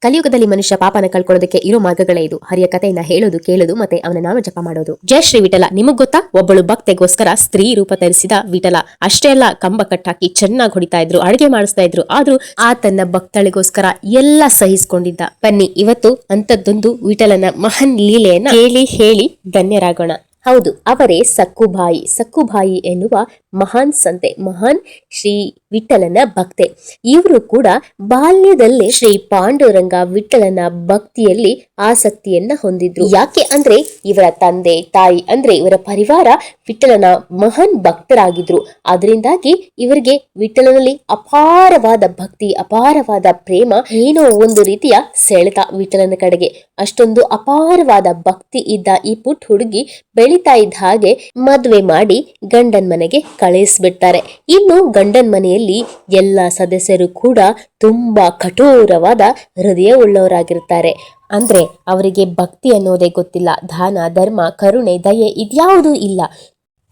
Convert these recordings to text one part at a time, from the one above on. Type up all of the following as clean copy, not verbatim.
ಕಲಿಯುಗದಲ್ಲಿ ಮನುಷ್ಯ ಪಾಪನ ಕಳ್ಕೊಳ್ಳೋದಕ್ಕೆ ಇರೋ ಮಾರ್ಗಗಳೇ ಇದು. ಹರಿಯ ಕಥೆಯನ್ನ ಹೇಳೋದು, ಕೇಳೋದು ಮತ್ತೆ ಅವನ ನಾಮ ಜಪ ಮಾಡೋದು. ಜಯ ಶ್ರೀ ವಿಠಲ. ನಿಮಗ್ ಗೊತ್ತಾ, ಒಬ್ಬಳು ಭಕ್ತೆಗೋಸ್ಕರ ಸ್ತ್ರೀ ರೂಪ ಧರಿಸಿದ ವಿಠಲ ಅಷ್ಟೇ ಅಲ್ಲ, ಕಂಬ ಕಟ್ಟಾಕಿ ಚೆನ್ನಾಗಿ ಹೊಡಿತಾ ಇದ್ರು, ಅಡಿಗೆ ಮಾಡಿಸ್ತಾ ಇದ್ರು. ಆದ್ರೂ ಆ ತನ್ನ ಭಕ್ತಳಿಗೋಸ್ಕರ ಎಲ್ಲ ಸಹಿಸಿಕೊಂಡಿದ್ದ. ಬನ್ನಿ ಇವತ್ತು ಅಂತದ್ದೊಂದು ವಿಠಲನ ಮಹಾನ್ ಲೀಲೆಯನ್ನ ಕೇಳಿ ಹೇಳಿ ಧನ್ಯರಾಗೋಣ. ಹೌದು, ಅವರೇ ಸಕ್ಕುಬಾಯಿ. ಸಕ್ಕುಬಾಯಿ ಎನ್ನುವ ಮಹಾನ್ ಸಂತೆ, ಮಹಾನ್ ಶ್ರೀ ವಿಠಲನ ಭಕ್ತೆ. ಇವರು ಕೂಡ ಬಾಲ್ಯದಲ್ಲೇ ಶ್ರೀ ಪಾಂಡುರಂಗ ವಿಠಲನ ಭಕ್ತಿಯಲ್ಲಿ ಆಸಕ್ತಿಯನ್ನ ಹೊಂದಿದ್ರು. ಯಾಕೆ ಅಂದ್ರೆ ಇವರ ತಂದೆ ತಾಯಿ ಅಂದ್ರೆ ಇವರ ಪರಿವಾರ ವಿಠಲನ ಮಹಾನ್ ಭಕ್ತರಾಗಿದ್ರು. ಅದರಿಂದಾಗಿ ಇವರಿಗೆ ವಿಠಲನಲ್ಲಿ ಅಪಾರವಾದ ಭಕ್ತಿ, ಅಪಾರವಾದ ಪ್ರೇಮ, ಏನೋ ಒಂದು ರೀತಿಯ ಸೆಳೆತ ವಿಠಲನ ಕಡೆಗೆ. ಅಷ್ಟೊಂದು ಅಪಾರವಾದ ಭಕ್ತಿ ಇದ್ದ ಈ ಪುಟ್ಟ ಹುಡುಗಿ ಬೆಳೀತಾ ಇದ್ದ ಹಾಗೆ ಮದುವೆ ಮಾಡಿ ಗಂಡನ್ ಮನೆಗೆ ಕಳಿಸ್ಬಿಡ್ತಾರೆ. ಇನ್ನು ಗಂಡನ್ ಮನೆಯಲ್ಲಿ ಎಲ್ಲ ಸದಸ್ಯರು ಕೂಡ ತುಂಬಾ ಕಠೋರವಾದ ಹೃದಯ ಉಳ್ಳವರಾಗಿರ್ತಾರೆ. ಅಂದ್ರೆ ಅವರಿಗೆ ಭಕ್ತಿ ಅನ್ನೋದೇ ಗೊತ್ತಿಲ್ಲ. ದಾನ, ಧರ್ಮ, ಕರುಣೆ, ದಯೆ ಇದ್ಯಾವುದೂ ಇಲ್ಲ.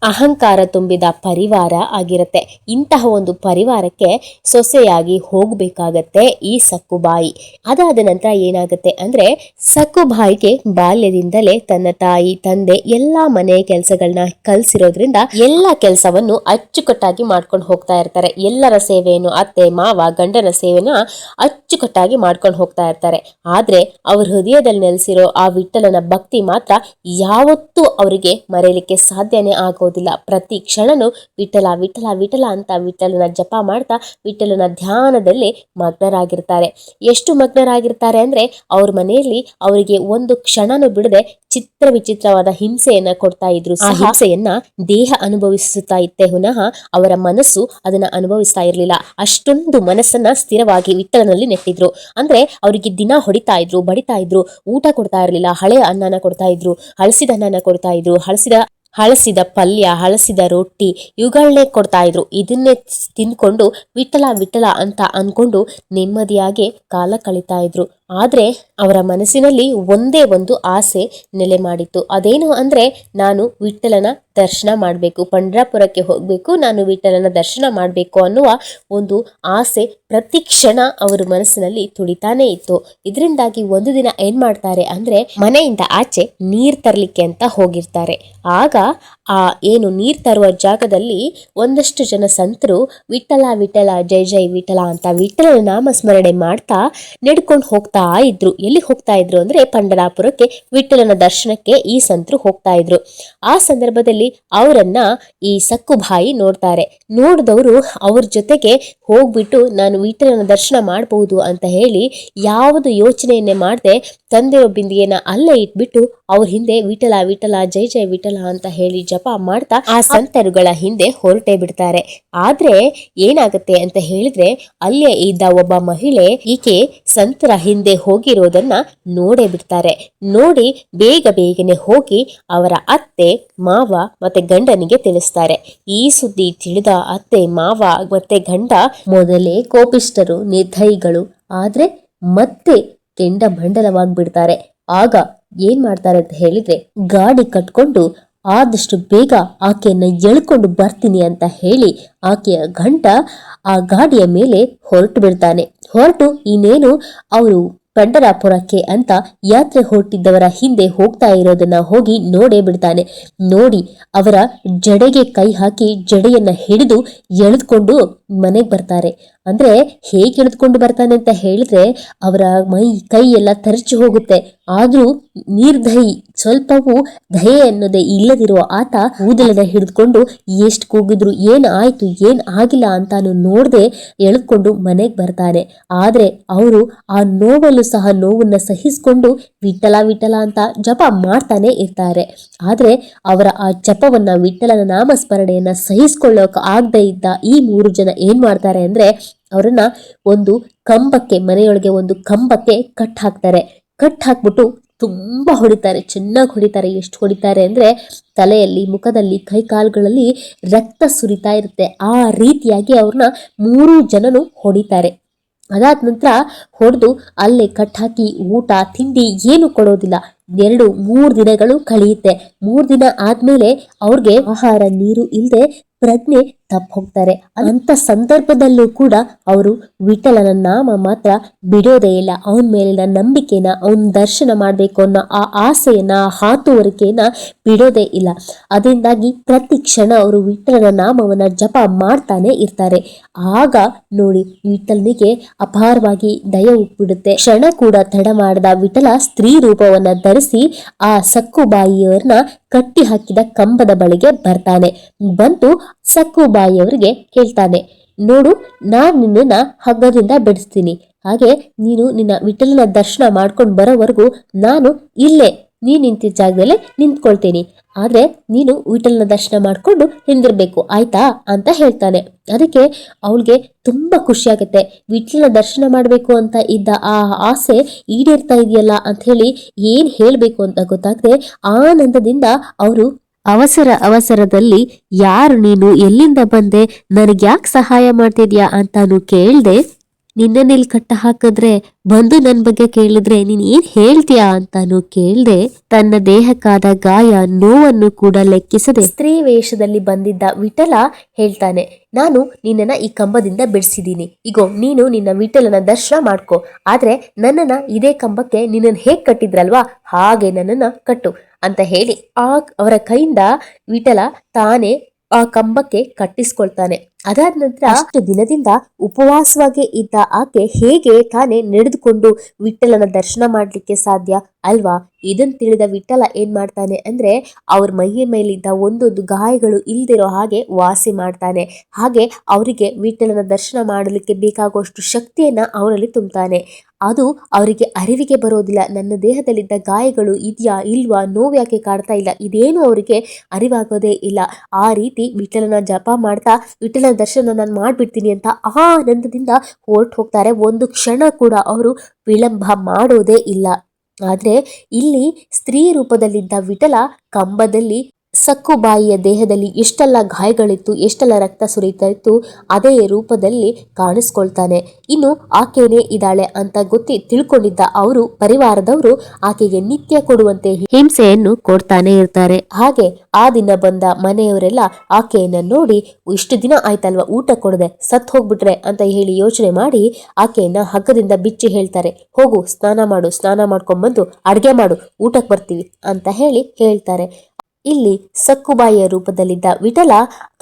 ಅಹಂಕಾರ ತುಂಬಿದ ಪರಿವಾರ ಆಗಿರುತ್ತೆ. ಇಂತಹ ಒಂದು ಪರಿವಾರಕ್ಕೆ ಸೊಸೆಯಾಗಿ ಹೋಗ್ಬೇಕಾಗತ್ತೆ ಈ ಸಕ್ಕುಬಾಯಿ. ಅದಾದ ನಂತರ ಏನಾಗುತ್ತೆ ಅಂದ್ರೆ, ಸಕ್ಕುಬಾಯಿಗೆ ಬಾಲ್ಯದಿಂದಲೇ ತನ್ನ ತಾಯಿ ತಂದೆ ಎಲ್ಲಾ ಮನೆ ಕೆಲಸಗಳನ್ನ ಕಲ್ಸಿರೋದ್ರಿಂದ ಎಲ್ಲಾ ಕೆಲಸವನ್ನು ಅಚ್ಚುಕಟ್ಟಾಗಿ ಮಾಡ್ಕೊಂಡು ಹೋಗ್ತಾ ಇರ್ತಾರೆ. ಎಲ್ಲರ ಸೇವೆಯನ್ನು, ಅತ್ತೆ ಮಾವ ಗಂಡನ ಸೇವೆನ ಅಚ್ಚುಕಟ್ಟಾಗಿ ಮಾಡ್ಕೊಂಡು ಹೋಗ್ತಾ ಇರ್ತಾರೆ. ಆದ್ರೆ ಅವ್ರ ಹೃದಯದಲ್ಲಿ ನೆಲೆಸಿರೋ ಆ ವಿಠಲನ ಭಕ್ತಿ ಮಾತ್ರ ಯಾವತ್ತೂ ಅವರಿಗೆ ಮರೆಯಲಿಕ್ಕೆ ಸಾಧ್ಯನೇ ಆಗೋದು. ಪ್ರತಿ ಕ್ಷಣನು ವಿಠಲ ವಿಠಲ ವಿಠಲ ಅಂತ ವಿಠಲನ ಜಪ ಮಾಡ್ತಾ ವಿಠಲನ ಧ್ಯಾನದಲ್ಲಿ ಮಗ್ನರಾಗಿರ್ತಾರೆ. ಎಷ್ಟು ಮಗ್ನರಾಗಿರ್ತಾರೆ ಅಂದ್ರೆ, ಅವ್ರ ಮನೆಯಲ್ಲಿ ಅವರಿಗೆ ಒಂದು ಕ್ಷಣನು ಬಿಡದೆ ಚಿತ್ರ ವಿಚಿತ್ರವಾದ ಹಿಂಸೆಯನ್ನ ಕೊಡ್ತಾ ಇದ್ರು. ಆ ಹಿಂಸೆಯನ್ನ ದೇಹ ಅನುಭವಿಸುತ್ತಾ ಇತ್ತೆ ವಿನಃ ಅವರ ಮನಸ್ಸು ಅದನ್ನ ಅನುಭವಿಸ್ತಾ ಇರ್ಲಿಲ್ಲ. ಅಷ್ಟೊಂದು ಮನಸ್ಸನ್ನ ಸ್ಥಿರವಾಗಿ ವಿಠಲನಲ್ಲಿ ನೆಟ್ಟಿದ್ರು. ಅಂದ್ರೆ ಅವರಿಗೆ ದಿನ ಹೊಡಿತಾ ಇದ್ರು, ಬಡಿತಾ ಇದ್ರು, ಊಟ ಕೊಡ್ತಾ ಇರ್ಲಿಲ್ಲ. ಹಳೆಯ ಅನ್ನನ ಕೊಡ್ತಾ ಇದ್ರು, ಹಳಸಿದ ಅನ್ನನ ಕೊಡ್ತಾ ಇದ್ರು, ಹಳಸಿದ ಪಲ್ಯ, ಹಳಸಿದ ರೊಟ್ಟಿ ಇವುಗಳನ್ನೇ ಕೊಡ್ತಾ ಇದ್ರು. ಇದನ್ನೇ ತಿಂದ್ಕೊಂಡು ವಿಠಲ ವಿಠಲ ಅಂತ ಅನ್ಕೊಂಡು ನೆಮ್ಮದಿಯಾಗಿ ಕಾಲ ಕಳೀತಾ ಇದ್ರು. ಆದ್ರೆ ಅವರ ಮನಸ್ಸಿನಲ್ಲಿ ಒಂದೇ ಒಂದು ಆಸೆ ನೆಲೆ ಮಾಡಿತ್ತು. ಅದೇನು ಅಂದ್ರೆ, ನಾನು ವಿಠಲನ ದರ್ಶನ ಮಾಡಬೇಕು, ಪಂಡ್ರಾಪುರಕ್ಕೆ ಹೋಗ್ಬೇಕು, ನಾನು ವಿಠಲನ ದರ್ಶನ ಮಾಡಬೇಕು ಅನ್ನುವ ಒಂದು ಆಸೆ ಪ್ರತಿ ಕ್ಷಣ ಅವರ ಮನಸ್ಸಿನಲ್ಲಿ ತುಡಿತಾನೆ ಇತ್ತು. ಇದರಿಂದಾಗಿ ಒಂದು ದಿನ ಏನ್ ಮಾಡ್ತಾರೆ ಅಂದ್ರೆ, ಮನೆಯಿಂದ ಆಚೆ ನೀರ್ ತರ್ಲಿಕ್ಕೆ ಅಂತ ಹೋಗಿರ್ತಾರೆ. ಆಗ ಆ ಏನು ನೀರ್ ತರುವ ಜಾಗದಲ್ಲಿ ಒಂದಷ್ಟು ಜನ ಸಂತರು ವಿಠಲ ವಿಠಲ ಜೈ ಜೈ ವಿಠಲ ಅಂತ ವಿಠಲನ ನಾಮಸ್ಮರಣೆ ಮಾಡ್ತಾ ನಡ್ಕೊಂಡು ಹೋಗ್ತಾ ಇದ್ರು. ಎಲ್ಲಿ ಹೋಗ್ತಾ ಇದ್ರು ಅಂದ್ರೆ, ಪಂಡರಾಪುರಕ್ಕೆ ವಿಠಲನ ದರ್ಶನಕ್ಕೆ ಈ ಸಂತರು ಹೋಗ್ತಾ ಇದ್ರು. ಆ ಸಂದರ್ಭದಲ್ಲಿ ಅವರನ್ನ ಈ ಸಕ್ಕುಬಾಯಿ ನೋಡ್ತಾರೆ. ನೋಡಿದವರು ಅವ್ರ ಜೊತೆಗೆ ಹೋಗ್ಬಿಟ್ಟು ನಾನು ವಿಠಲನ ದರ್ಶನ ಮಾಡಬಹುದು ಅಂತ ಹೇಳಿ ಯಾವುದು ಯೋಚನೆಯನ್ನೇ ಮಾಡದೆ ತಂದೆಯೋ ಬಿಂದಿಗೆನ ಅಲ್ಲೇ ಇಟ್ಬಿಟ್ಟು ಅವ್ರ ಹಿಂದೆ ವಿಠಲ ವಿಠಲ ಜೈ ಜೈ ವಿಠಲ ಅಂತ ಹೇಳಿ ಜಪ ಮಾಡ್ತಾ ಆ ಸಂತರುಗಳ ಹಿಂದೆ ಹೊರಟೇ ಬಿಡ್ತಾರೆ. ಆದ್ರೆ ಏನಾಗುತ್ತೆ ಅಂತ ಹೇಳಿದ್ರೆ, ಅಲ್ಲೇ ಇದ್ದ ಒಬ್ಬ ಮಹಿಳೆ ಈಕೆ ಸಂತರ ಹಿಂದೆ ಹೋಗಿರೋದನ್ನ ನೋಡೇ ಬಿಡ್ತಾರೆ. ನೋಡಿ ಬೇಗ ಬೇಗನೆ ಹೋಗಿ ಅವರ ಅತ್ತೆ ಮಾವ ಮತ್ತೆ ಗಂಡನಿಗೆ ತಿಳಿಸ್ತಾರೆ. ಈ ಸುದ್ದಿ ತಿಳಿದ ಅತ್ತೆ ಮಾವ ಮತ್ತೆ ಗಂಡ ಮೊದಲೇ ಕೋಪಿಷ್ಟರು, ನಿರ್ದಯಿಗಳು, ಆದ್ರೆ ಮತ್ತೆ ಕೆಂಡ ಮಂಡಲವಾಗ್ಬಿಡ್ತಾರೆ. ಆಗ ಏನ್ ಮಾಡ್ತಾರೆ ಅಂತ ಹೇಳಿದ್ರೆ, ಗಾಡಿ ಕಟ್ಕೊಂಡು ಆದಷ್ಟು ಬೇಗ ಆಕೆಯನ್ನ ಎಳ್ಕೊಂಡು ಬರ್ತೀನಿ ಅಂತ ಹೇಳಿ ಆಕೆಯ ಗಂಡ ಆ ಗಾಡಿಯ ಮೇಲೆ ಹೊರಟು ಬಿಡ್ತಾನೆ. ಹೊರಟು ಇನ್ನೇನು ಅವರು ಪಂಡರಾಪುರಕ್ಕೆ ಅಂತ ಯಾತ್ರೆ ಹೊರಟಿದ್ದವರ ಹಿಂದೆ ಹೋಗ್ತಾ ಇರೋದನ್ನ ಹೋಗಿ ನೋಡೇ ಬಿಡ್ತಾನೆ. ನೋಡಿ ಅವರ ಜಡೆಗೆ ಕೈ ಹಾಕಿ ಜಡೆಯನ್ನ ಹಿಡಿದು ಎಳೆದುಕೊಂಡು ಮನೆಗೆ ಬರ್ತಾರೆ. ಅಂದ್ರೆ ಹೇಗೆ ಎಳೆದುಕೊಂಡು ಬರ್ತಾನೆ ಅಂತ ಹೇಳಿದ್ರೆ, ಅವರ ಮೈ ಕೈ ಎಲ್ಲ ತರಚಿ ಹೋಗುತ್ತೆ. ಆದ್ರೂ ನಿರ್ದಯಿ, ಸ್ವಲ್ಪವೂ ದಯೆ ಅನ್ನೋದೇ ಇಲ್ಲದಿರುವ ಆತ ಕೂದಲನ್ನ ಹಿಡಿದುಕೊಂಡು ಎಷ್ಟು ಕೂಗಿದ್ರು ಏನ್ ಆಯ್ತು ಏನ್ ಆಗಿಲ್ಲ ಅಂತಾನು ನೋಡದೆ ಎಳೆದುಕೊಂಡು ಮನೆಗೆ ಬರ್ತಾನೆ. ಆದ್ರೆ ಅವರು ಆ ನೋವಲ್ಲೂ ಸಹ ನೋವನ್ನ ಸಹಿಸಿಕೊಂಡು ವಿಠಲ ವಿಠಲ ಅಂತ ಜಪ ಮಾಡ್ತಾನೆ ಇರ್ತಾರೆ. ಆದ್ರೆ ಅವರ ಆ ಜಪವನ್ನ, ವಿಠಲನ ನಾಮಸ್ಮರಣೆಯನ್ನ ಸಹಿಸಿಕೊಳ್ಳೋಕೆ ಆಗದೆ ಇದ್ದ ಈ 3 ಜನ ಏನ್ ಮಾಡ್ತಾರೆ ಅಂದ್ರೆ, ಅವರನ್ನ ಒಂದು ಕಂಬಕ್ಕೆ, ಮನೆಯೊಳಗೆ ಒಂದು ಕಂಬಕ್ಕೆ ಕಟ್ ಹಾಕ್ತಾರೆ. ಕಟ್ ಹಾಕ್ಬಿಟ್ಟು ತುಂಬಾ ಹೊಡಿತಾರೆ, ಚೆನ್ನಾಗಿ ಹೊಡಿತಾರೆ. ಎಷ್ಟು ಹೊಡಿತಾರೆ ಅಂದ್ರೆ, ತಲೆಯಲ್ಲಿ, ಮುಖದಲ್ಲಿ, ಕೈ ಕಾಲುಗಳಲ್ಲಿ ರಕ್ತ ಸುರಿತಾ ಇರುತ್ತೆ. ಆ ರೀತಿಯಾಗಿ ಅವ್ರನ್ನ 3 ಜನನು ಹೊಡಿತಾರೆ. ಅದಾದ ನಂತರ ಹೊಡೆದು ಅಲ್ಲೇ ಕಟ್ ಹಾಕಿ ಊಟ ತಿಂಡಿ ಏನು ಕೊಡೋದಿಲ್ಲ. 2-3 ದಿನಗಳು ಕಳೆಯುತ್ತೆ. 3 ದಿನ ಆದ್ಮೇಲೆ ಅವ್ರಿಗೆ ಆಹಾರ ನೀರು ಇಲ್ಲದೆ ಪ್ರಜ್ಞೆ ತಪ್ಪ ಹೋಗ್ತಾರೆ. ಅಂತ ಸಂದರ್ಭದಲ್ಲೂ ಕೂಡ ಅವರು ವಿಠಲನ ನಾಮ ಮಾತ್ರ ಬಿಡೋದೇ ಇಲ್ಲ. ಅವನ ಮೇಲಿನ ನಂಬಿಕೆನ, ಅವನ ದರ್ಶನ ಮಾಡಬೇಕು ಅನ್ನೋ ಆ ಆಸೆಯನ್ನ, ಹಾತುವರಿಕೆಯನ್ನ ಬಿಡೋದೇ ಇಲ್ಲ. ಅದರಿಂದಾಗಿ ಪ್ರತಿ ಕ್ಷಣ ಅವರು ವಿಠಲನ ನಾಮವನ್ನ ಜಪ ಮಾಡ್ತಾನೆ ಇರ್ತಾರೆ. ಆಗ ನೋಡಿ ವಿಠಲನಿಗೆ ಅಪಾರವಾಗಿ ದಯ ಉಪ್ಪಿಡುತ್ತೆ. ಕ್ಷಣ ಕೂಡ ತಡ ಮಾಡದ ವಿಠಲ ಸ್ತ್ರೀ ರೂಪವನ್ನ ಧರಿಸಿ ಆ ಸಕ್ಕುಬಾಯಿಯವರನ್ನ ಕಟ್ಟಿ ಹಾಕಿದ ಕಂಬದ ಬಳಿಗೆ ಬರ್ತಾನೆ. ಬಂದು ಸಕ್ಕುಬಾಯಿಯವರಿಗೆ ಹೇಳ್ತಾನೆ, ನೋಡು, ನಾನ್ ನಿನ್ನನ್ನ ಹಗ್ಗದಿಂದ ಬಿಡಿಸ್ತೀನಿ. ಹಾಗೆ ನೀನು ನಿನ್ನ ವಿಠಲನ ದರ್ಶನ ಮಾಡ್ಕೊಂಡು ಬರೋವರೆಗೂ ನಾನು ಇಲ್ಲೇ ನೀನ್ ನಿಂತಿದ್ದ ಜಾಗದಲ್ಲೇ ನಿಂತ್ಕೊಳ್ತೀನಿ. ಆದ್ರೆ ನೀನು ವಿಠಲನ ದರ್ಶನ ಮಾಡ್ಕೊಂಡು ಹಿಂದಿರ್ಬೇಕು, ಆಯ್ತಾ ಅಂತ ಹೇಳ್ತಾನೆ. ಅದಕ್ಕೆ ಅವಳಿಗೆ ತುಂಬಾ ಖುಷಿ ಆಗುತ್ತೆ. ವಿಠಲನ ದರ್ಶನ ಮಾಡ್ಬೇಕು ಅಂತ ಇದ್ದ ಆ ಆಸೆ ಈಡೇರ್ತಾ ಇದೆಯಲ್ಲ ಅಂತ ಹೇಳಿ ಏನ್ ಹೇಳ್ಬೇಕು ಅಂತ ಗೊತ್ತಾಗದೆ ಆನಂದದಿಂದ ಅವರು ಅವಸರದಲ್ಲಿ ಯಾರು ನೀನು, ಎಲ್ಲಿಂದ ಬಂದೆ, ನನಗ್ಯಾಕೆ ಸಹಾಯ ಮಾಡ್ತಿದ್ಯಾ ಅಂತಾನು ಕೇಳ್ದೆ, ನಿನ್ನಲ್ಲಿ ಕಟ್ಟ ಹಾಕಿದ್ರೆ ಬಂದು ನನ್ ಬಗ್ಗೆ ಕೇಳಿದ್ರೆ ನೀನ್ ಏನ್ ಹೇಳ್ತೀಯಾ ಅಂತಾನು ಕೇಳ್ದೆ, ತನ್ನ ದೇಹಕ್ಕಾದ ಗಾಯ ನೋವನ್ನು ಕೂಡ ಲೆಕ್ಕಿಸದೆ ಸ್ತ್ರೀ ವೇಷದಲ್ಲಿ ಬಂದಿದ್ದ ವಿಠಲ ಹೇಳ್ತಾನೆ, ನಾನು ನಿನ್ನನ್ನ ಈ ಕಂಬದಿಂದ ಬಿಡಿಸಿದ್ದೀನಿ. ಈಗೋ ನೀನು ನಿನ್ನ ವಿಠಲನ ದರ್ಶನ ಮಾಡ್ಕೊ. ಆದ್ರೆ ನನ್ನನ್ನ ಇದೇ ಕಂಬಕ್ಕೆ ನಿನ್ನನ್ನು ಹೇಗ್ ಕಟ್ಟಿದ್ರಲ್ವಾ ಹಾಗೆ ನನ್ನನ್ನ ಕಟ್ಟು ಅಂತ ಹೇಳಿ ಅವರ ಕೈಯಿಂದ ವಿಠಲ ತಾನೇ ಆ ಕಂಬಕ್ಕೆ ಕಟ್ಟಿಸ್ಕೊಳ್ತಾನೆ. ಅದಾದ ನಂತರ ಅಷ್ಟು ದಿನದಿಂದ ಉಪವಾಸವಾಗಿ ಇದ್ದ ಆಕೆ ಹೇಗೆ ತಾನೇ ನಡೆದುಕೊಂಡು ವಿಠಲನ ದರ್ಶನ ಮಾಡ್ಲಿಕ್ಕೆ ಸಾಧ್ಯ ಅಲ್ವಾ? ಇದನ್ ತಿಳಿದ ವಿಠಲ ಏನ್ ಮಾಡ್ತಾನೆ ಅಂದ್ರೆ ಅವ್ರ ಮೈಯ ಮೇಲಿದ್ದ ಒಂದೊಂದು ಗಾಯಗಳು ಇಲ್ದಿರೋ ಹಾಗೆ ವಾಸಿ ಮಾಡ್ತಾನೆ. ಹಾಗೆ ಅವರಿಗೆ ವಿಠಲನ ದರ್ಶನ ಮಾಡಲಿಕ್ಕೆ ಬೇಕಾಗುವಷ್ಟು ಶಕ್ತಿಯನ್ನ ಅವರಲ್ಲಿ ತುಂಬ್ತಾನೆ. ಅದು ಅವರಿಗೆ ಅರಿವಿಗೆ ಬರೋದಿಲ್ಲ. ನನ್ನ ದೇಹದಲ್ಲಿದ್ದ ಗಾಯಗಳು ಇದೆಯಾ ಇಲ್ವಾ, ನೋವು ಯಾಕೆ ಕಾಡ್ತಾ ಇಲ್ಲ, ಇದೇನು ಅವರಿಗೆ ಅರಿವಾಗೋದೇ ಇಲ್ಲ. ಆ ರೀತಿ ವಿಠಲನ ಜಪ ಮಾಡ್ತಾ ವಿಠಲನ ದರ್ಶನ ನಾನು ಮಾಡ್ಬಿಡ್ತೀನಿ ಅಂತ ಆನಂದದಿಂದ ಹೊರಟು ಹೋಗ್ತಾರೆ. ಒಂದು ಕ್ಷಣ ಕೂಡ ಅವರು ವಿಳಂಬ ಮಾಡೋದೇ ಇಲ್ಲ. ಆದ್ರೆ ಇಲ್ಲಿ ಸ್ತ್ರೀ ರೂಪದಲ್ಲಿದ್ದ ವಿಠಲ ಕಂಬದಲ್ಲಿ ಸಕ್ಕುಬಾಯಿಯ ದೇಹದಲ್ಲಿ ಎಷ್ಟೆಲ್ಲ ಗಾಯಗಳಿತ್ತು, ಎಷ್ಟೆಲ್ಲ ರಕ್ತ ಸುರಿತಾ ಇತ್ತು, ಅದೇ ರೂಪದಲ್ಲಿ ಕಾಣಿಸ್ಕೊಳ್ತಾನೆ. ಇನ್ನು ಆಕೆನೇ ಇದ್ದಾಳೆ ಅಂತ ತಿಳ್ಕೊಂಡಿದ್ದ ಅವರು ಪರಿವಾರದವರು ಆಕೆಗೆ ನಿತ್ಯ ಕೊಡುವಂತೆ ಹಿಂಸೆಯನ್ನು ಕೊಡ್ತಾನೆ ಇರ್ತಾರೆ. ಹಾಗೆ ಆ ದಿನ ಬಂದ ಮನೆಯವರೆಲ್ಲ ಆಕೆಯನ್ನ ನೋಡಿ, ಇಷ್ಟು ದಿನ ಆಯ್ತಲ್ವಾ ಊಟ ಕೊಡದೆ ಸತ್ ಹೋಗ್ಬಿಟ್ರೆ ಅಂತ ಹೇಳಿ ಯೋಚನೆ ಮಾಡಿ ಆಕೆಯನ್ನ ಹಗ್ಗದಿಂದ ಬಿಚ್ಚಿ ಹೇಳ್ತಾರೆ, ಹೋಗು ಸ್ನಾನ ಮಾಡು, ಸ್ನಾನ ಮಾಡ್ಕೊಂಡ್ಬಂದು ಅಡ್ಗೆ ಮಾಡು, ಊಟಕ್ಕೆ ಬರ್ತೀವಿ ಅಂತ ಹೇಳ್ತಾರೆ. ಇಲ್ಲಿ ಸಕ್ಕುಬಾಯಿಯ ರೂಪದಲ್ಲಿದ್ದ ವಿಠಲ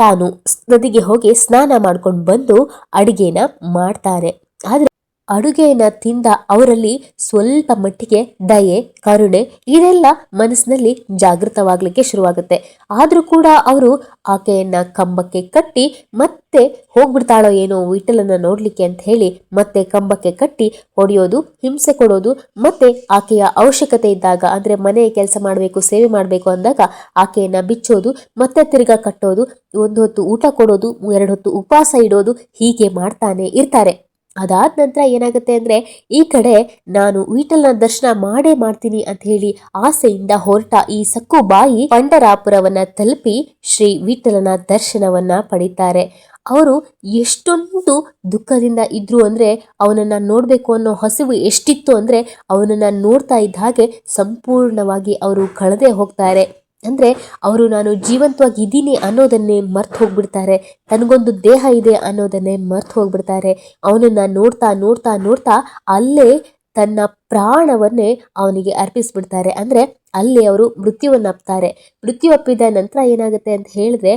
ತಾನು ನದಿಗೆ ಹೋಗಿ ಸ್ನಾನ ಮಾಡ್ಕೊಂಡು ಬಂದು ಅಡಿಗೆನ ಮಾಡ್ತಾರೆ. ಆದ್ರೆ ಅಡುಗೆಯನ್ನ ತಿಂದ ಅವರಲ್ಲಿ ಸ್ವಲ್ಪ ಮಟ್ಟಿಗೆ ದಯೆ, ಕರುಣೆ ಇದೆಲ್ಲ ಮನಸ್ಸಿನಲ್ಲಿ ಜಾಗೃತವಾಗ್ಲಿಕ್ಕೆ ಶುರುವಾಗುತ್ತೆ. ಆದ್ರೂ ಕೂಡ ಅವರು ಆಕೆಯನ್ನ ಕಂಬಕ್ಕೆ ಕಟ್ಟಿ ಮತ್ತೆ ಹೋಗ್ಬಿಡ್ತಾಳೋ ಏನೋ ವಿಠಲನ ನೋಡ್ಲಿಕ್ಕೆ ಅಂತ ಹೇಳಿ ಮತ್ತೆ ಕಂಬಕ್ಕೆ ಕಟ್ಟಿ ಹೊಡೆಯೋದು, ಹಿಂಸೆ ಕೊಡೋದು, ಮತ್ತೆ ಆಕೆಯ ಅವಶ್ಯಕತೆ ಇದ್ದಾಗ ಅಂದ್ರೆ ಮನೆ ಕೆಲಸ ಮಾಡಬೇಕು, ಸೇವೆ ಮಾಡಬೇಕು ಅಂದಾಗ ಆಕೆಯನ್ನ ಬಿಚ್ಚೋದು, ಮತ್ತೆ ತಿರ್ಗಾ ಕಟ್ಟೋದು, ಒಂದು ಹೊತ್ತು ಊಟ ಕೊಡೋದು, 2 ಹೊತ್ತು ಉಪವಾಸ ಇಡೋದು, ಹೀಗೆ ಮಾಡ್ತಾನೆ ಇರ್ತಾರೆ. ಅದಾದ ನಂತರ ಏನಾಗುತ್ತೆ ಅಂದ್ರೆ ಈ ಕಡೆ ನಾನು ವಿಠಲನ ದರ್ಶನ ಮಾಡೇ ಮಾಡ್ತೀನಿ ಅಂತ ಹೇಳಿ ಆಸೆಯಿಂದ ಹೊರಟ ಈ ಸಕ್ಕುಬಾಯಿ ಪಂಡರಾಪುರವನ್ನ ತಲುಪಿ ಶ್ರೀ ವಿಠಲನ ದರ್ಶನವನ್ನ ಪಡಿತಾರೆ. ಅವರು ಎಷ್ಟೊಂದು ದುಃಖದಿಂದ ಇದ್ರು ಅಂದ್ರೆ ಅವನನ್ನ ನೋಡ್ಬೇಕು ಅನ್ನೋ ಹಸಿವು ಎಷ್ಟಿತ್ತು ಅಂದ್ರೆ ಅವನನ್ನ ನೋಡ್ತಾ ಇದ್ದ ಹಾಗೆ ಸಂಪೂರ್ಣವಾಗಿ ಅವರು ಕಳೆದೇ ಹೋಗ್ತಾರೆ. ಅಂದ್ರೆ ಅವರು ನಾನು ಜೀವಂತವಾಗಿ ಇದ್ದೀನಿ ಅನ್ನೋದನ್ನೇ ಮರ್ತು ಹೋಗ್ಬಿಡ್ತಾರೆ. ತನಗೊಂದು ದೇಹ ಇದೆ ಅನ್ನೋದನ್ನೇ ಮರ್ತು ಹೋಗ್ಬಿಡ್ತಾರೆ. ಅವನನ್ನ ನೋಡ್ತಾ ನೋಡ್ತಾ ನೋಡ್ತಾ ಅಲ್ಲೇ ತನ್ನ ಪ್ರಾಣವನ್ನೇ ಅವನಿಗೆ ಅರ್ಪಿಸ್ಬಿಡ್ತಾರೆ. ಅಂದ್ರೆ ಅಲ್ಲಿ ಅವರು ಮೃತ್ಯುವನ್ನಪ್ತಾರೆ. ಮೃತ್ಯು ಅಪ್ಪಿದ ನಂತರ ಏನಾಗುತ್ತೆ ಅಂತ ಹೇಳಿದ್ರೆ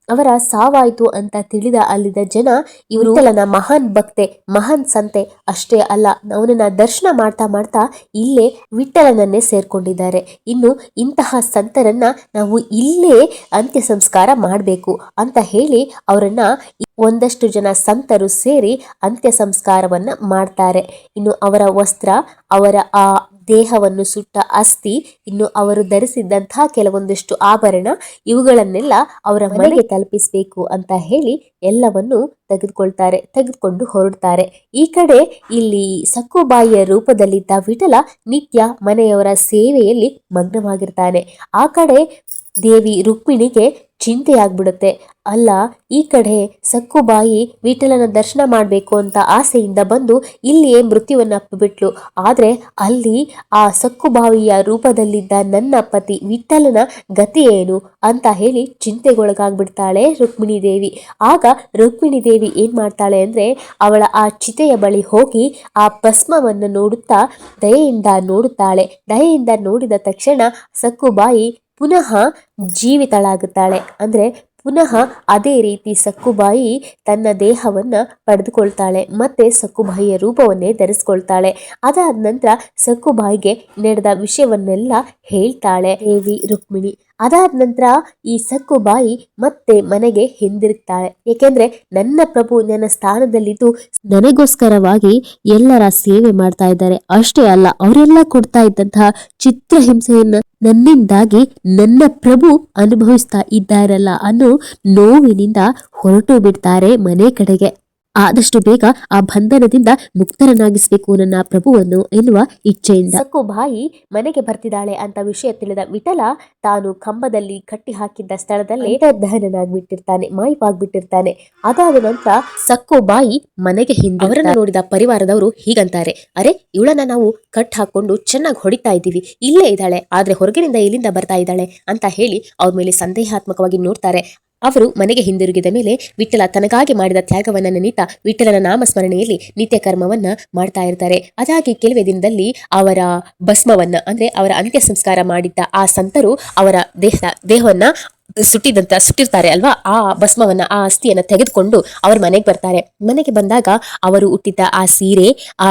ಅವರ ಸಾವಾಯ್ತು ಅಂತ ತಿಳಿದ ಅಲ್ಲಿದ್ದ ಜನ ಇವರು ವಿಠಲನ ಮಹಾನ್ ಭಕ್ತೆ, ಮಹಾನ್ ಸಂತೆ ಅಷ್ಟೇ ಅಲ್ಲ, ಅವನನ್ನ ದರ್ಶನ ಮಾಡ್ತಾ ಮಾಡ್ತಾ ಇಲ್ಲೇ ವಿಠಲನನ್ನೇ ಸೇರ್ಕೊಂಡಿದ್ದಾರೆ. ಇನ್ನು ಇಂತಹ ಸಂತರನ್ನ ನಾವು ಇಲ್ಲೇ ಅಂತ್ಯ ಸಂಸ್ಕಾರ ಮಾಡಬೇಕು ಅಂತ ಹೇಳಿ ಅವರನ್ನ ಒಂದಷ್ಟು ಜನ ಸಂತರು ಸೇರಿ ಅಂತ್ಯ ಸಂಸ್ಕಾರವನ್ನ ಮಾಡ್ತಾರೆ. ಇನ್ನು ಅವರ ವಸ್ತ್ರ, ಅವರ ಆ ದೇಹವನ್ನು ಸುಟ್ಟ ಅಸ್ಥಿ, ಇನ್ನು ಅವರು ಧರಿಸಿದ್ದಂತಹ ಕೆಲವೊಂದಿಷ್ಟು ಆಭರಣ ಇವುಗಳನ್ನೆಲ್ಲ ಅವರ ಮನೆಗೆ ತಲುಪಿಸಬೇಕು ಅಂತ ಹೇಳಿ ಎಲ್ಲವನ್ನು ತೆಗೆದುಕೊಂಡು ಹೊರಡ್ತಾರೆ. ಈ ಕಡೆ ಇಲ್ಲಿ ಸಕ್ಕುಬಾಯಿಯ ರೂಪದಲ್ಲಿದ್ದ ವಿಠಲ ನಿತ್ಯ ಮನೆಯವರ ಸೇವೆಯಲ್ಲಿ ಮಗ್ನವಾಗಿರ್ತಾನೆ. ಆ ಕಡೆ ದೇವಿ ರುಕ್ಮಿಣಿಗೆ ಚಿಂತೆಯಾಗ್ಬಿಡುತ್ತೆ. ಅಲ್ಲ, ಈ ಕಡೆ ಸಕ್ಕುಬಾಯಿ ವಿಠಲನ ದರ್ಶನ ಮಾಡಬೇಕು ಅಂತ ಆಸೆಯಿಂದ ಬಂದು ಇಲ್ಲಿಯೇ ಮೃತ್ಯುವನ್ನು ಅಪ್ಪಿಬಿಟ್ಲು. ಆದ್ರೆ ಅಲ್ಲಿ ಆ ಸಕ್ಕುಬಾಯಿಯ ರೂಪದಲ್ಲಿದ್ದ ನನ್ನ ಪತಿ ವಿಠಲನ ಗತಿ ಏನು ಅಂತ ಹೇಳಿ ಚಿಂತೆಗೊಳಗಾಗ್ಬಿಡ್ತಾಳೆ ರುಕ್ಮಿಣಿ ದೇವಿ. ಆಗ ರುಕ್ಮಿಣಿ ದೇವಿ ಏನ್ ಮಾಡ್ತಾಳೆ ಅಂದ್ರೆ, ಅವಳ ಆ ಚಿತೆಯ ಬಳಿ ಹೋಗಿ ಆ ಭಸ್ಮವನ್ನು ನೋಡುತ್ತಾ ದಯೆಯಿಂದ ನೋಡುತ್ತಾಳೆ. ದಯೆಯಿಂದ ನೋಡಿದ ತಕ್ಷಣ ಸಕ್ಕುಬಾಯಿ ಪುನಃ ಜೀವಿತಳಾಗುತ್ತಾಳೆ. ಅಂದ್ರೆ ಪುನಃ ಅದೇ ರೀತಿ ಸಕ್ಕುಬಾಯಿ ತನ್ನ ದೇಹವನ್ನ ಪಡೆದುಕೊಳ್ತಾಳೆ, ಮತ್ತೆ ಸಕ್ಕುಬಾಯಿಯ ರೂಪವನ್ನೇ ಧರಿಸ್ಕೊಳ್ತಾಳೆ. ಅದಾದ ನಂತರ ಸಕ್ಕುಬಾಯಿಗೆ ನಡೆದ ವಿಷಯವನ್ನೆಲ್ಲ ಹೇಳ್ತಾಳೆ ದೇವಿ ರುಕ್ಮಿಣಿ. ಅದಾದ ನಂತರ ಈ ಸಕ್ಕುಬಾಯಿ ಮತ್ತೆ ಮನೆಗೆ ಹಿಂದಿರುಗ್ತಾಳೆ. ಏಕೆಂದ್ರೆ ನನ್ನ ಪ್ರಭು ನನ್ನ ಸ್ಥಾನದಲ್ಲಿದ್ದು ನನಗೋಸ್ಕರವಾಗಿ ಎಲ್ಲರ ಸೇವೆ ಮಾಡ್ತಾ ಇದ್ದಾರೆ. ಅಷ್ಟೇ ಅಲ್ಲ, ಅವರೆಲ್ಲ ಕೊಡ್ತಾ ಇದ್ದಂತಹ ಚಿತ್ರಹಿಂಸೆಯನ್ನ ನನ್ನಿಂದಾಗಿ ನನ್ನ ಪ್ರಭು ಅನುಭವಿಸ್ತಾ ಇದ್ದಾರಲ್ಲ ಅನ್ನೋ ನೋವಿನಿಂದ ಹೊರಟು ಬಿಡ್ತಾರೆ ಮನೆ ಕಡೆಗೆ. ಆದಷ್ಟು ಬೇಗ ಆ ಬಂಧನದಿಂದ ಮುಕ್ತರನ್ನಾಗಿಸ್ಬೇಕು ನನ್ನ ಪ್ರಭುವನ್ನು ಎನ್ನುವ ಇಚ್ಛೆಯಿಂದ ಸಕ್ಕುಬಾಯಿ ಮನೆಗೆ ಬರ್ತಿದ್ದಾಳೆ ಅಂತ ವಿಷಯ ತಿಳಿದ ವಿಠಲ ತಾನು ಕಂಬದಲ್ಲಿ ಕಟ್ಟಿ ಹಾಕಿದ್ದ ಸ್ಥಳದಲ್ಲಿ ದಹನನಾಗ್ಬಿಟ್ಟಿರ್ತಾನೆ, ಮಾಯವಾಗ್ಬಿಟ್ಟಿರ್ತಾನೆ. ಅದಾದ ನಂತರ ಸಕ್ಕುಬಾಯಿ ಮನೆಗೆ ಹಿಂದೆ ಅವರನ್ನು ನೋಡಿದ ಪರಿವಾರದವರು ಹೀಗಂತಾರೆ, ಅರೆ ಇವಳನ್ನ ನಾವು ಕಟ್ ಹಾಕೊಂಡು ಚೆನ್ನಾಗಿ ಹೊಡಿತಾ ಇದ್ದೀವಿ, ಇಲ್ಲೇ ಇದ್ದಾಳೆ, ಆದ್ರೆ ಹೊರಗಿನಿಂದ ಇಲ್ಲಿಂದ ಬರ್ತಾ ಇದ್ದಾಳೆ ಅಂತ ಹೇಳಿ ಅವ್ರ ಮೇಲೆ ಸಂದೇಹಾತ್ಮಕವಾಗಿ ನೋಡ್ತಾರೆ. ಅವರು ಮನೆಗೆ ಹಿಂದಿರುಗಿದ ಮೇಲೆ ವಿಠಲ ತನಗಾಗಿ ಮಾಡಿದ ತ್ಯಾಗವನ್ನ ನೆನೀತಾ ವಿಠಲನ ನಾಮಸ್ಮರಣೆಯಲ್ಲಿ ನಿತ್ಯ ಕರ್ಮವನ್ನ ಮಾಡ್ತಾ ಇರ್ತಾರೆ. ಅದಾಗಿ ಕೆಲವೇ ದಿನದಲ್ಲಿ ಅವರ ಭಸ್ಮವನ್ನ ಅಂದ್ರೆ ಅವರ ಅಂತ್ಯ ಸಂಸ್ಕಾರ ಮಾಡಿದ್ದ ಆ ಸಂತರು ಅವರ ದೇಹವನ್ನ ಸುಟ್ಟಿರ್ತಾರೆ ಅಲ್ವಾ, ಆ ಭಸ್ಮವನ್ನ ಆ ಅಸ್ಥಿಯನ್ನ ತೆಗೆದುಕೊಂಡು ಅವ್ರ ಮನೆಗೆ ಬರ್ತಾರೆ. ಮನೆಗೆ ಬಂದಾಗ ಅವರು ಹುಟ್ಟಿದ್ದ ಆ ಸೀರೆ, ಆ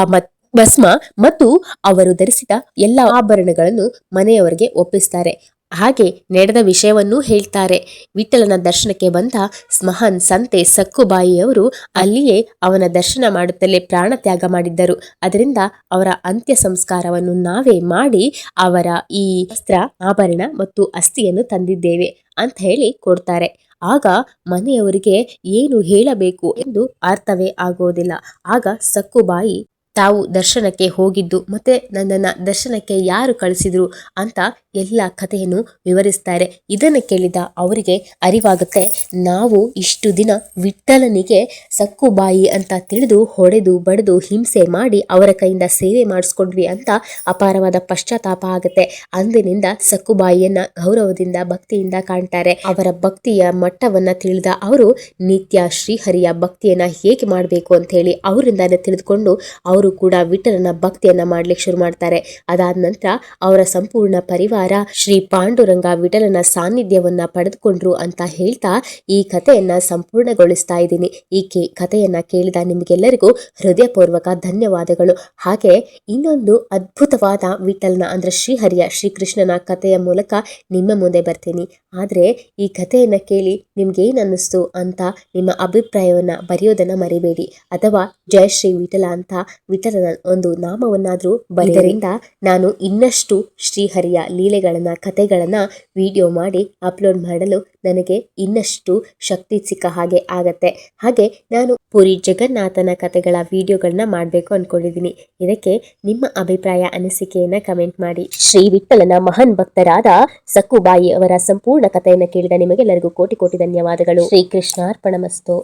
ಭಸ್ಮ ಮತ್ತು ಅವರು ಧರಿಸಿದ ಎಲ್ಲ ಆಭರಣಗಳನ್ನು ಮನೆಯವರಿಗೆ ಒಪ್ಪಿಸ್ತಾರೆ. ಹಾಗೆ ನಡೆದ ವಿಷಯವನ್ನೂ ಹೇಳ್ತಾರೆ. ವಿಠಲನ ದರ್ಶನಕ್ಕೆ ಬಂದ ಮಹಾನ್ ಸಂತೆ ಸಕ್ಕುಬಾಯಿಯವರು ಅಲ್ಲಿಯೇ ಅವನ ದರ್ಶನ ಮಾಡುತ್ತಲೇ ಪ್ರಾಣ ತ್ಯಾಗ ಮಾಡಿದ್ದರು. ಅದರಿಂದ ಅವರ ಅಂತ್ಯ ಸಂಸ್ಕಾರವನ್ನು ನಾವೇ ಮಾಡಿ ಅವರ ಈ ವಸ್ತ್ರ, ಆಭರಣ ಮತ್ತು ಅಸ್ಥಿಯನ್ನು ತಂದಿದ್ದೇವೆ ಅಂತ ಹೇಳಿ ಕೊಡ್ತಾರೆ. ಆಗ ಮನೆಯವರಿಗೆ ಏನು ಹೇಳಬೇಕು ಎಂದು ಅರ್ಥವೇ ಆಗೋದಿಲ್ಲ. ಆಗ ಸಕ್ಕುಬಾಯಿ ತಾವು ದರ್ಶನಕ್ಕೆ ಹೋಗಿದ್ದು ಮತ್ತೆ ನನ್ನನ್ನ ದರ್ಶನಕ್ಕೆ ಯಾರು ಕಳಿಸಿದ್ರು ಅಂತ ಎಲ್ಲ ಕಥೆಯನ್ನು ವಿವರಿಸ್ತಾರೆ. ಇದನ್ನು ಕೇಳಿದ ಅವರಿಗೆ ಅರಿವಾಗುತ್ತೆ, ನಾವು ಇಷ್ಟು ದಿನ ವಿಠಲನಿಗೆ ಸಕ್ಕುಬಾಯಿ ಅಂತ ತಿಳಿದು ಹೊಡೆದು ಬಡಿದು ಹಿಂಸೆ ಮಾಡಿ ಅವರ ಕೈಯಿಂದ ಸೇವೆ ಮಾಡಿಸ್ಕೊಂಡ್ವಿ ಅಂತ ಅಪಾರವಾದ ಪಶ್ಚಾತ್ತಾಪ ಆಗುತ್ತೆ. ಅಂದಿನಿಂದ ಸಕ್ಕುಬಾಯಿಯನ್ನ ಗೌರವದಿಂದ ಭಕ್ತಿಯಿಂದ ಕಾಣ್ತಾರೆ. ಅವರ ಭಕ್ತಿಯ ಮಟ್ಟವನ್ನ ತಿಳಿದ ಅವರು ನಿತ್ಯ ಶ್ರೀಹರಿಯ ಭಕ್ತಿಯನ್ನ ಹೇಗೆ ಮಾಡಬೇಕು ಅಂತ ಹೇಳಿ ಅವರಿಂದಾನೆ ತಿಳಿದುಕೊಂಡು ಅವರು ಕೂಡ ವಿಠಲನ ಭಕ್ತಿಯನ್ನ ಮಾಡ್ಲಿಕ್ಕೆ ಶುರು ಮಾಡ್ತಾರೆ. ಅದಾದ ನಂತರ ಅವರ ಸಂಪೂರ್ಣ ಪರಿವಾರ ಶ್ರೀ ಪಾಂಡುರಂಗ ವಿಠಲನ ಸಾನ್ನಿಧ್ಯವನ್ನ ಪಡೆದುಕೊಂಡ್ರು ಅಂತ ಹೇಳ್ತಾ ಈ ಕಥೆಯನ್ನ ಸಂಪೂರ್ಣಗೊಳಿಸ್ತಾ ಇದ್ದೀನಿ. ಈ ಕಥೆಯನ್ನ ಕೇಳಿದ ನಿಮಗೆಲ್ಲರಿಗೂ ಹೃದಯಪೂರ್ವಕ ಧನ್ಯವಾದಗಳು. ಹಾಗೆ ಇನ್ನೊಂದು ಅದ್ಭುತವಾದ ವಿಠಲನ ಅಂದ್ರೆ ಶ್ರೀಹರಿಯ ಶ್ರೀಕೃಷ್ಣನ ಕಥೆಯ ಮೂಲಕ ನಿಮ್ಮ ಮುಂದೆ ಬರ್ತೀನಿ. ಆದ್ರೆ ಈ ಕಥೆಯನ್ನ ಕೇಳಿ ನಿಮ್ಗೆ ಏನ್ ಅನ್ನಿಸ್ತು ಅಂತ ನಿಮ್ಮ ಅಭಿಪ್ರಾಯವನ್ನ ಬರೆಯೋದನ್ನ ಮರಿಬೇಡಿ. ಅಥವಾ ಜಯ ಶ್ರೀ ವಿಠಲ ಅಂತ ವಿಠಲನ ಒಂದು ನಾಮವನ್ನಾದ್ರೂ ಬರೆಯೋದ್ರಿಂದ ನಾನು ಇನ್ನಷ್ಟು ಶ್ರೀಹರಿಯ ಲೀಲೆಗಳನ್ನ ಕಥೆಗಳನ್ನ ವಿಡಿಯೋ ಮಾಡಿ ಅಪ್ಲೋಡ್ ಮಾಡಲು ನನಗೆ ಇನ್ನಷ್ಟು ಶಕ್ತಿ ಸಿಕ್ಕ ಹಾಗೆ ಆಗತ್ತೆ. ಹಾಗೆ ನಾನು ಪುರಿ ಜಗನ್ನಾಥನ ಕಥೆಗಳ ವಿಡಿಯೋಗಳನ್ನ ಮಾಡಬೇಕು ಅನ್ಕೊಂಡಿದ್ದೀನಿ. ಇದಕ್ಕೆ ನಿಮ್ಮ ಅಭಿಪ್ರಾಯ ಅನಿಸಿಕೆಯನ್ನ ಕಮೆಂಟ್ ಮಾಡಿ. ಶ್ರೀ ವಿಠಲನ ಮಹಾನ್ ಭಕ್ತರಾದ ಸಕ್ಕುಬಾಯಿ ಅವರ ಸಂಪೂರ್ಣ ಕಥೆಯನ್ನ ಕೇಳಿದ ನಿಮಗೆಲ್ಲರಿಗೂ ಕೋಟಿ ಕೋಟಿ ಧನ್ಯವಾದಗಳು. ಶ್ರೀ ಕೃಷ್ಣಾರ್ಪಣಮಸ್ತು.